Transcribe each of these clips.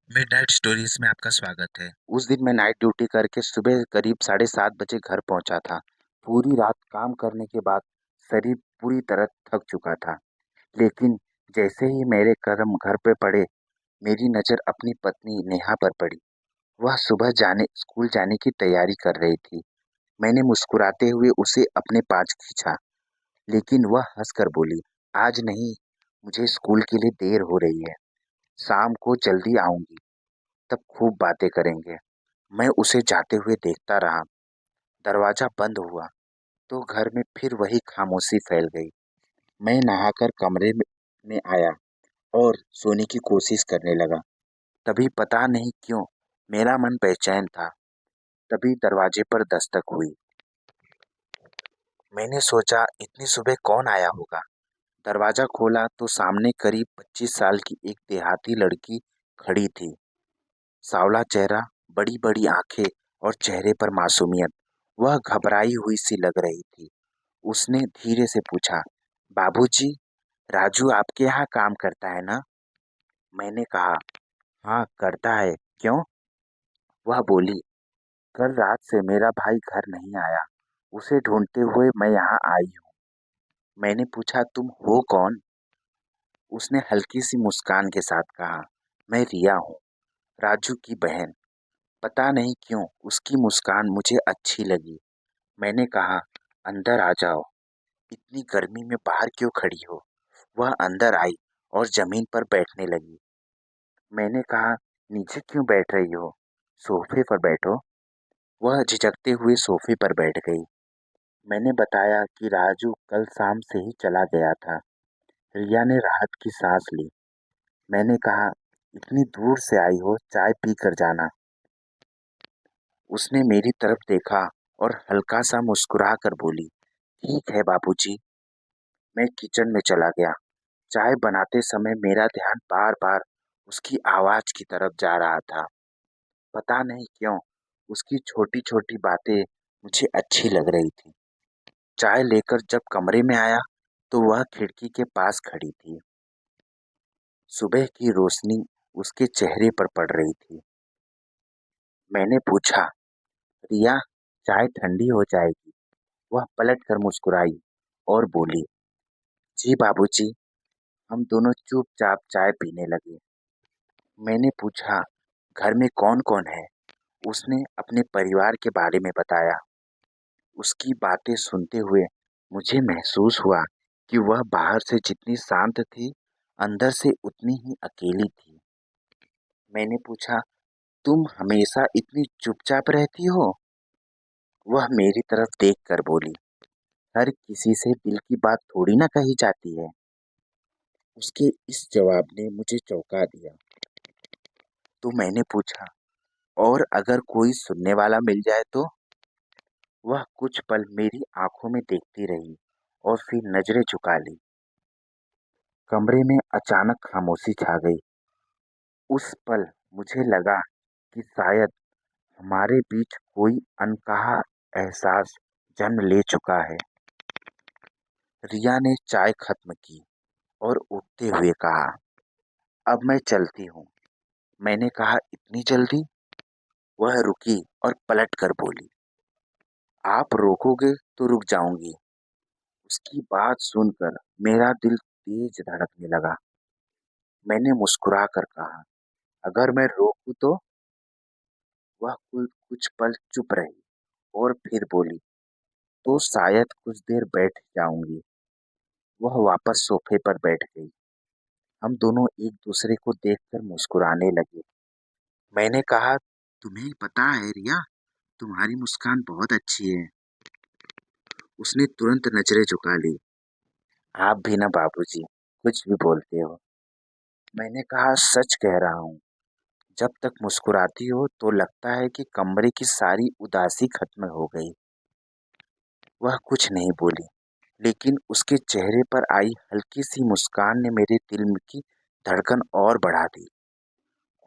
Midnight stories में आपका स्वागत है। उस दिन मैं नाइट ड्यूटी करके सुबह करीब 7:30 बजे घर पहुंचा था। पूरी रात काम करने के बाद शरीर पूरी तरह थक चुका था। लेकिन जैसे ही मेरे कदम घर पे पड़े, मेरी नज़र अपनी पत्नी नेहा पर पड़ी। वह सुबह जाने स्कूल जाने की तैयारी कर रही थी। मैंने मुस्कुराते हुए उसे अपने पास खींचा, लेकिन वह हंसकर बोली, आज नहीं, मुझे स्कूल के लिए देर हो रही है। शाम को जल्दी आऊंगी, तब खूब बातें करेंगे। मैं उसे जाते हुए देखता रहा। दरवाजा बंद हुआ तो घर में फिर वही खामोशी फैल गई। मैं नहाकर कमरे में आया और सोने की कोशिश करने लगा। तभी पता नहीं क्यों मेरा मन बेचैन था। तभी दरवाजे पर दस्तक हुई। मैंने सोचा इतनी सुबह कौन आया होगा। दरवाजा खोला तो सामने करीब 25 साल की एक देहाती लड़की खड़ी थी। सांवला चेहरा, बड़ी-बड़ी आँखें और चेहरे पर मासूमियत। वह घबराई हुई सी लग रही थी। उसने धीरे से पूछा, बाबूजी, राजू आपके यहाँ काम करता है ना? मैंने कहा, हाँ, करता है। क्यों? वह बोली, कल रात से मेरा भाई घर नहीं आया। उसे ढूंढते हुए मैं यहाँ आई हूँ। मैंने पूछा, तुम हो कौन? उसने हल्की सी मुस्कान के साथ कहा, मैं रिया हूँ, राजू की बहन। पता नहीं क्यों उसकी मुस्कान मुझे अच्छी लगी। मैंने कहा, अंदर आ जाओ, इतनी गर्मी में बाहर क्यों खड़ी हो? वह अंदर आई और जमीन पर बैठने लगी। मैंने कहा, नीचे क्यों बैठ रही हो? सोफे पर बैठो। वह झिझकते हुए सोफे पर बैठ गई। मैंने बताया कि राजू कल शाम से ही चला गया था। रिया ने राहत की सांस ली। मैंने कहा, इतनी दूर से आई हो, चाय पी कर जाना। उसने मेरी तरफ देखा और हल्का सा मुस्कुरा कर बोली, ठीक है बाबूजी। मैं किचन में चला गया। चाय बनाते समय मेरा ध्यान बार बार उसकी आवाज की तरफ जा रहा था। पता नहीं क्यों उसकी छोटी छोटी बातें मुझे अच्छी लग रही थी। चाय लेकर जब कमरे में आया तो वह खिड़की के पास खड़ी थी। सुबह की रोशनी उसके चेहरे पर पड़ रही थी। मैंने पूछा, रिया, चाय ठंडी हो जाएगी। वह पलट कर मुस्कुराई और बोली, जी बाबूजी। हम दोनों चुपचाप चाय पीने लगे। मैंने पूछा, घर में कौन कौन है? उसने अपने परिवार के बारे में बताया। उसकी बातें सुनते हुए मुझे महसूस हुआ कि वह बाहर से जितनी शांत थी, अंदर से उतनी ही अकेली थी। मैंने पूछा, तुम हमेशा इतनी चुपचाप रहती हो? वह मेरी तरफ देख कर बोली, हर किसी से दिल की बात थोड़ी ना कही जाती है। उसके इस जवाब ने मुझे चौंका दिया। तो मैंने पूछा, और अगर कोई सुनने वाला मिल जाए तो? वह कुछ पल मेरी आंखों में देखती रही और फिर नजरें झुका ली। कमरे में अचानक खामोशी छा गई। उस पल मुझे लगा कि शायद हमारे बीच कोई अनकहा एहसास जन्म ले चुका है। रिया ने चाय खत्म की और उठते हुए कहा, अब मैं चलती हूँ। मैंने कहा, इतनी जल्दी? वह रुकी और पलट कर बोली, आप रोकोगे तो रुक जाऊंगी। उसकी बात सुनकर मेरा दिल तेज धड़कने लगा। मैंने मुस्कुरा कर कहा, अगर मैं रोकूं तो? वह कुछ पल चुप रही और फिर बोली, तो शायद कुछ देर बैठ जाऊंगी। वह वापस सोफे पर बैठ गई। हम दोनों एक दूसरे को देखकर मुस्कुराने लगे। मैंने कहा, तुम्हें पता है रिया, तुम्हारी मुस्कान बहुत अच्छी है। उसने तुरंत नजरें झुका ली। आप भी ना बाबूजी, कुछ भी बोलते हो। मैंने कहा, सच कह रहा हूँ। जब तक मुस्कुराती हो तो लगता है कि कमरे की सारी उदासी खत्म हो गई। वह कुछ नहीं बोली, लेकिन उसके चेहरे पर आई हल्की सी मुस्कान ने मेरे दिल की धड़कन और बढ़ा दी।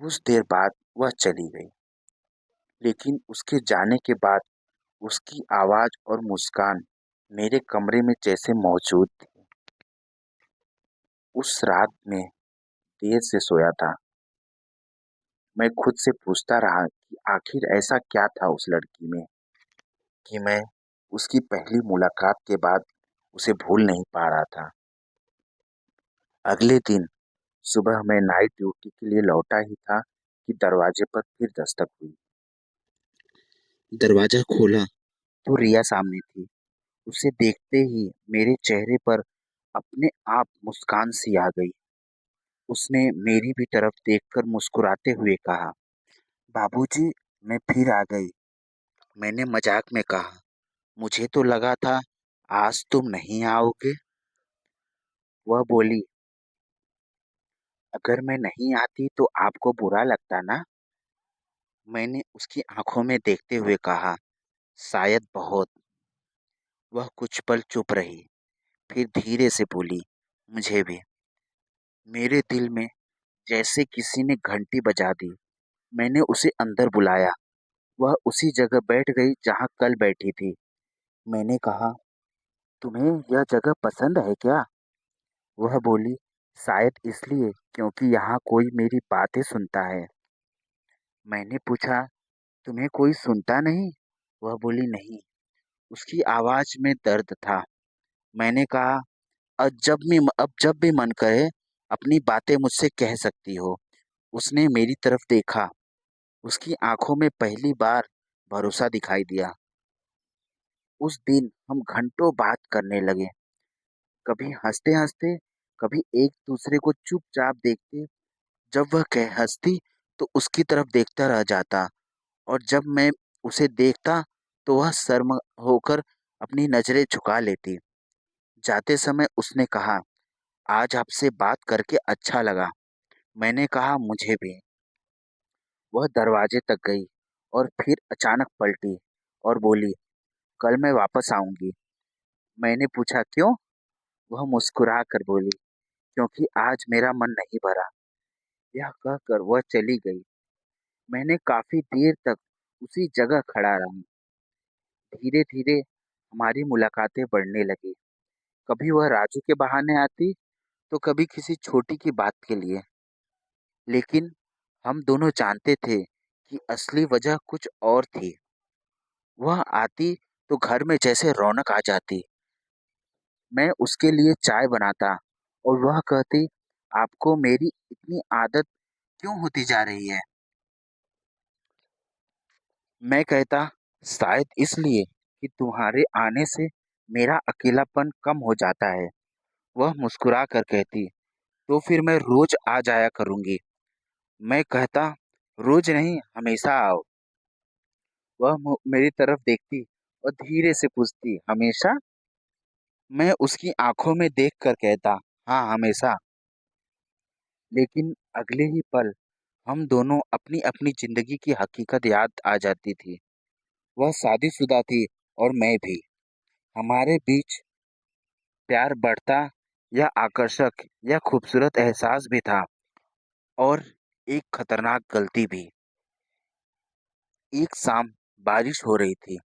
कुछ देर बाद वह चली गई, लेकिन उसके जाने के बाद उसकी आवाज और मुस्कान मेरे कमरे में जैसे मौजूद थी। उस रात में देर से सोया था। मैं खुद से पूछता रहा कि आखिर ऐसा क्या था उस लड़की में कि मैं उसकी पहली मुलाकात के बाद उसे भूल नहीं पा रहा था। अगले दिन सुबह मैं नाइट ड्यूटी के लिए लौटा ही था कि दरवाजे पर फिर दस्तक हुई। दरवाजा खोला तो रिया सामने थी। उसे देखते ही मेरे चेहरे पर अपने आप मुस्कान सी आ गई। उसने मेरी भी तरफ देखकर मुस्कुराते हुए कहा, बाबूजी, मैं फिर आ गई। मैंने मजाक में कहा, मुझे तो लगा था आज तुम नहीं आओगे। वह बोली, अगर मैं नहीं आती तो आपको बुरा लगता ना। मैंने उसकी आंखों में देखते हुए कहा, शायद बहुत। वह कुछ पल चुप रही, फिर धीरे से बोली, मुझे भी। मेरे दिल में जैसे किसी ने घंटी बजा दी। मैंने उसे अंदर बुलाया। वह उसी जगह बैठ गई जहां कल बैठी थी। मैंने कहा, तुम्हें यह जगह पसंद है क्या? वह बोली, शायद इसलिए क्योंकि यहाँ कोई मेरी बातें सुनता है। मैंने पूछा, तुम्हें कोई सुनता नहीं? वह बोली, नहीं। उसकी आवाज में दर्द था। मैंने कहा, अब जब भी मन करे अपनी बातें मुझसे कह सकती हो। उसने मेरी तरफ देखा। उसकी आंखों में पहली बार भरोसा दिखाई दिया। उस दिन हम घंटों बात करने लगे, कभी हंसते हंसते, कभी एक दूसरे को चुपचाप देखते। जब वह कह हंसती तो उसकी तरफ देखता रह जाता, और जब मैं उसे देखता तो वह शर्म होकर अपनी नजरें झुका लेती। जाते समय उसने कहा, आज आपसे बात करके अच्छा लगा। मैंने कहा, मुझे भी। वह दरवाजे तक गई और फिर अचानक पलटी और बोली, कल मैं वापस आऊंगी। मैंने पूछा, क्यों? वह मुस्कुरा कर बोली, क्योंकि आज मेरा मन नहीं भरा। यह कहकर वह चली गई। मैंने काफी देर तक उसी जगह खड़ा रहा। धीरे धीरे हमारी मुलाकातें बढ़ने लगी। कभी वह राजू के बहाने आती, तो कभी किसी छोटी की बात के लिए। लेकिन हम दोनों जानते थे कि असली वजह कुछ और थी। वह आती तो घर में जैसे रौनक आ जाती। मैं उसके लिए चाय बनाता और वह कहती, आपको मेरी इतनी आदत क्यों होती जा रही है? मैं कहता, शायद इसलिए कि तुम्हारे आने से मेरा अकेलापन कम हो जाता है। वह मुस्कुरा कर कहती, तो फिर मैं रोज आ जाया करूंगी। मैं कहता, रोज नहीं, हमेशा आओ। वह मेरी तरफ देखती और धीरे से पूछती, हमेशा? मैं उसकी आंखों में देख कर कहता, हाँ, हमेशा। लेकिन अगले ही पल हम दोनों अपनी अपनी जिंदगी की हकीकत याद आ जाती थी। वह शादीशुदा थी और मैं भी। हमारे बीच प्यार बढ़ता या आकर्षक या खूबसूरत एहसास भी था, और एक खतरनाक गलती भी। एक शाम बारिश हो रही थी।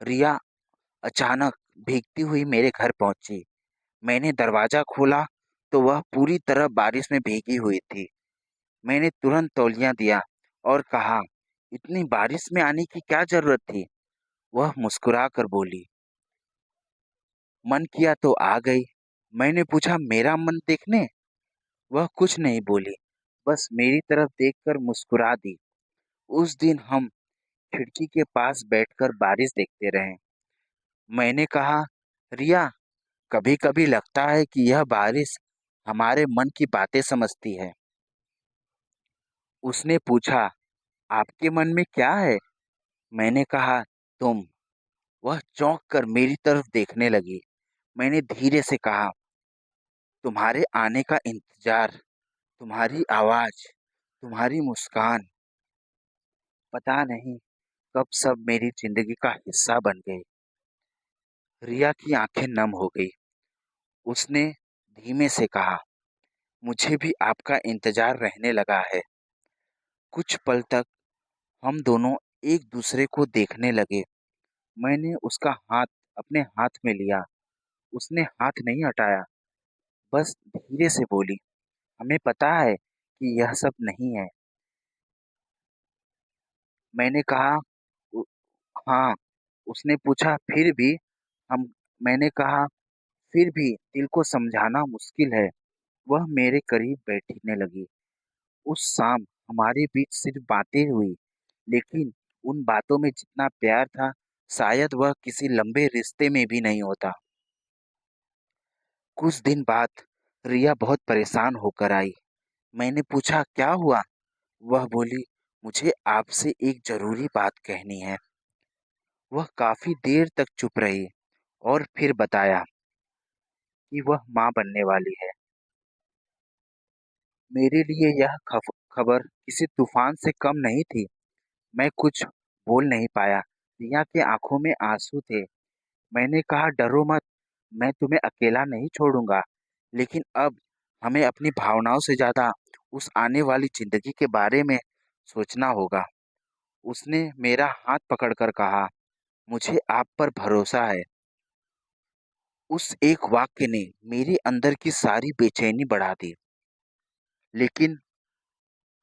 रिया अचानक भीगती हुई मेरे घर पहुंची। मैंने दरवाजा खोला तो वह पूरी तरह बारिश में भीगी हुई थी। मैंने तुरंत तौलिया दिया और कहा, इतनी बारिश में आने की क्या जरूरत थी? वह मुस्कुरा कर बोली, मन किया तो आ गई। मैंने पूछा, मेरा मन देखने? वह कुछ नहीं बोली, बस मेरी तरफ देखकर मुस्कुरा दी। उस दिन हम खिड़की के पास बैठकर बारिश देखते रहे। मैंने कहा, रिया, कभी कभी लगता है कि यह बारिश हमारे मन की बातें समझती है। उसने पूछा, आपके मन में क्या है? मैंने कहा, तुम। वह चौंक कर मेरी तरफ देखने लगी। मैंने धीरे से कहा, तुम्हारे आने का इंतजार, तुम्हारी आवाज, तुम्हारी मुस्कान। पता नहीं कब सब मेरी जिंदगी का हिस्सा बन गए। रिया की आंखें नम हो गई। उसने धीमे से कहा, मुझे भी आपका इंतजार रहने लगा है। कुछ पल तक हम दोनों एक दूसरे को देखने लगे। मैंने उसका हाथ अपने हाथ में लिया। उसने हाथ नहीं हटाया, बस धीरे से बोली, हमें पता है कि यह सब नहीं है, मैंने कहा, "उ हाँ।" उसने पूछा, "फिर भी?" हम मैंने कहा, "फिर भी दिल को समझाना मुश्किल है।" वह मेरे करीब बैठने लगी। उस शाम हमारे बीच सिर्फ बातें हुई, लेकिन उन बातों में जितना प्यार था, शायद वह किसी लंबे रिश्ते में भी नहीं होता। कुछ दिन बाद रिया बहुत परेशान होकर आई। मैंने पूछा, "क्या हुआ?" वह बोली, "मुझे आपसे एक ज़रूरी बात कहनी है।" वह काफ़ी देर तक चुप रही और फिर बताया कि वह माँ बनने वाली है। मेरे लिए यह खबर किसी तूफान से कम नहीं थी। मैं कुछ बोल नहीं पाया। रिया की आंखों में आंसू थे। मैंने कहा, "डरो मत, मैं तुम्हें अकेला नहीं छोड़ूंगा। लेकिन अब हमें अपनी भावनाओं से ज़्यादा उस आने वाली जिंदगी के बारे में सोचना होगा।" उसने मेरा हाथ पकड़कर कहा, "मुझे आप पर भरोसा है।" उस एक वाक्य ने मेरे अंदर की सारी बेचैनी बढ़ा दी। लेकिन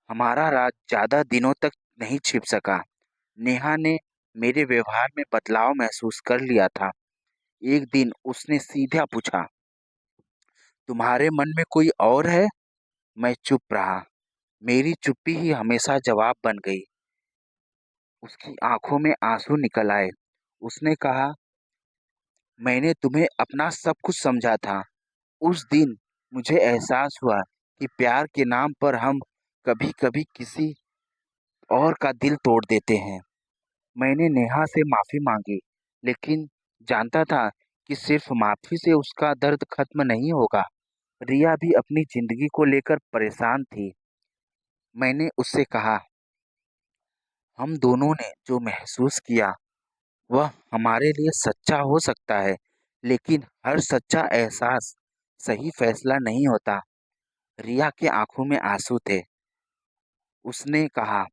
हमारा राज ज़्यादा दिनों तक नहीं छिप सका। नेहा ने मेरे व्यवहार में बदलाव महसूस कर लिया था। एक दिन उसने सीधा पूछा, "तुम्हारे मन में कोई और है?" मैं चुप रहा। मेरी चुप्पी ही हमेशा जवाब बन गई। उसकी आंखों में आंसू निकल आए। उसने कहा, "मैंने तुम्हें अपना सब कुछ समझा था। उस दिन मुझे एहसास हुआ कि प्यार के नाम पर हम कभी-कभी किसी और का दिल तोड़ देते हैं।" मैंने नेहा से माफ़ी माँगी, लेकिन जानता था कि सिर्फ़ माफ़ी से उसका दर्द ख़त्म नहीं होगा। रिया भी अपनी ज़िंदगी को लेकर परेशान थी। मैंने उससे कहा, "हम दोनों ने जो महसूस किया, वह हमारे लिए सच्चा हो सकता है, लेकिन हर सच्चा एहसास सही फ़ैसला नहीं होता।" रिया की आँखों में आँसू थे। उसने कहा,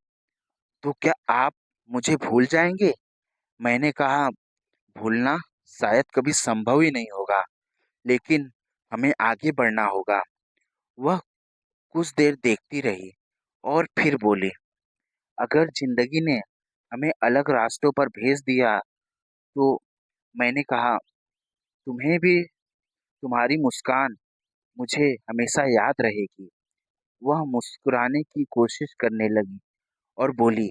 "तो क्या आप मुझे भूल जाएँगे?" मैंने कहा, "भूलना शायद कभी संभव ही नहीं होगा, लेकिन हमें आगे बढ़ना होगा।" वह कुछ देर देखती रही और फिर बोली, "अगर जिंदगी ने हमें अलग रास्तों पर भेज दिया तो..." मैंने कहा, "तुम्हें भी तुम्हारी मुस्कान मुझे हमेशा याद रहेगी।" वह मुस्कुराने की कोशिश करने लगी और बोली,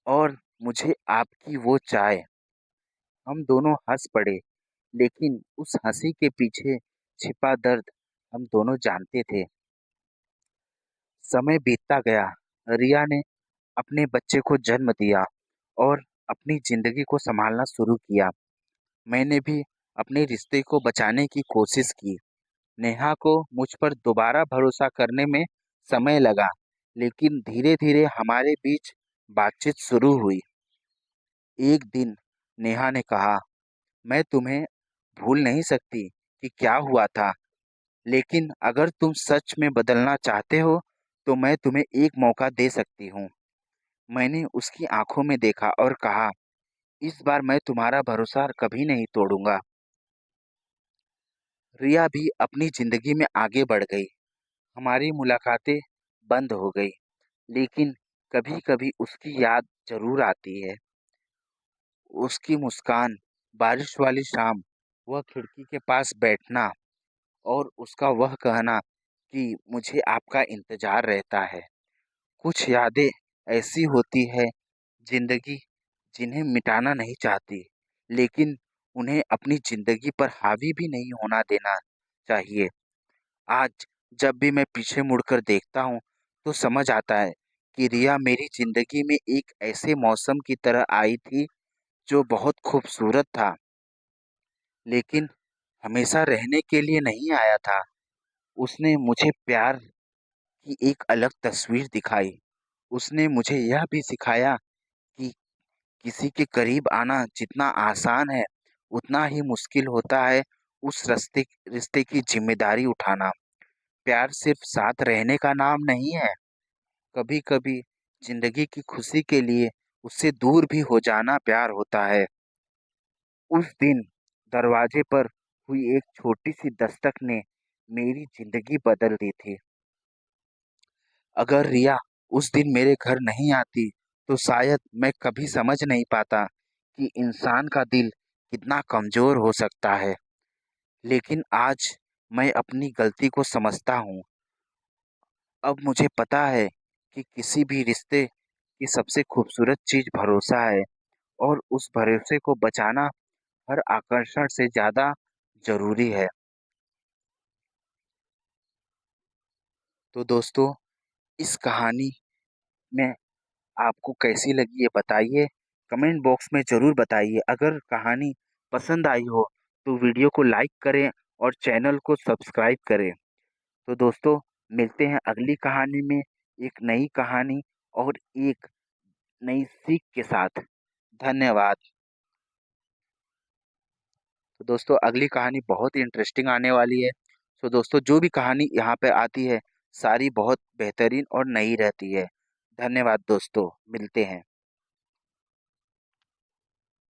"और मुझे आपकी वो चाय।" हम दोनों हंस पड़े, लेकिन उस हंसी के पीछे छिपा दर्द हम दोनों जानते थे। समय बीतता गया। रिया ने अपने बच्चे को जन्म दिया और अपनी जिंदगी को संभालना शुरू किया। मैंने भी अपने रिश्ते को बचाने की कोशिश की। नेहा को मुझ पर दोबारा भरोसा करने में समय लगा, लेकिन धीरे-धीरे हमारे बीच बातचीत शुरू हुई। एक दिन नेहा ने कहा, "मैं तुम्हें भूल नहीं सकती कि क्या हुआ था, लेकिन अगर तुम सच में बदलना चाहते हो, तो मैं तुम्हें एक मौका दे सकती हूँ।" मैंने उसकी आंखों में देखा और कहा, "इस बार मैं तुम्हारा भरोसा कभी नहीं तोड़ूंगा।" रिया भी अपनी जिंदगी में आगे बढ़ गई। हमारी मुलाकातें बंद हो गई, लेकिन कभी-कभी उसकी याद जरूर आती है। उसकी मुस्कान, बारिश वाली शाम, वह खिड़की के पास बैठना और उसका वह कहना कि मुझे आपका इंतजार रहता है। कुछ यादें ऐसी होती है जिंदगी जिन्हें मिटाना नहीं चाहती, लेकिन उन्हें अपनी जिंदगी पर हावी भी नहीं होना देना चाहिए। आज जब भी मैं पीछे मुड़कर देखता हूँ, तो समझ आता है कि रिया मेरी जिंदगी में एक ऐसे मौसम की तरह आई थी जो बहुत खूबसूरत था, लेकिन हमेशा रहने के लिए नहीं आया था। उसने मुझे प्यार की एक अलग तस्वीर दिखाई। उसने मुझे यह भी सिखाया कि किसी के करीब आना जितना आसान है, उतना ही मुश्किल होता है उस रिश्ते रिश्ते की जिम्मेदारी उठाना। प्यार सिर्फ साथ रहने का नाम नहीं है। कभी-कभी जिंदगी की खुशी के लिए उससे दूर भी हो जाना प्यार होता है। उस दिन दरवाजे पर हुई एक छोटी सी दस्तक ने मेरी जिंदगी बदल दी थी। अगर रिया उस दिन मेरे घर नहीं आती, तो शायद मैं कभी समझ नहीं पाता कि इंसान का दिल कितना कमज़ोर हो सकता है। लेकिन आज मैं अपनी गलती को समझता हूँ। अब मुझे पता है कि किसी भी रिश्ते की सबसे खूबसूरत चीज़ भरोसा है, और उस भरोसे को बचाना हर आकर्षण से ज़्यादा ज़रूरी है। तो दोस्तों, इस कहानी में आपको कैसी लगी ये बताइए, कमेंट बॉक्स में ज़रूर बताइए। अगर कहानी पसंद आई हो तो वीडियो को लाइक करें और चैनल को सब्सक्राइब करें। तो दोस्तों, मिलते हैं अगली कहानी में, एक नई कहानी और एक नई सीख के साथ। धन्यवाद। तो दोस्तों, अगली कहानी बहुत ही इंटरेस्टिंग आने वाली है। तो दोस्तों, जो भी कहानी यहाँ पे आती है सारी बहुत बेहतरीन और नई रहती है। धन्यवाद दोस्तों, मिलते हैं।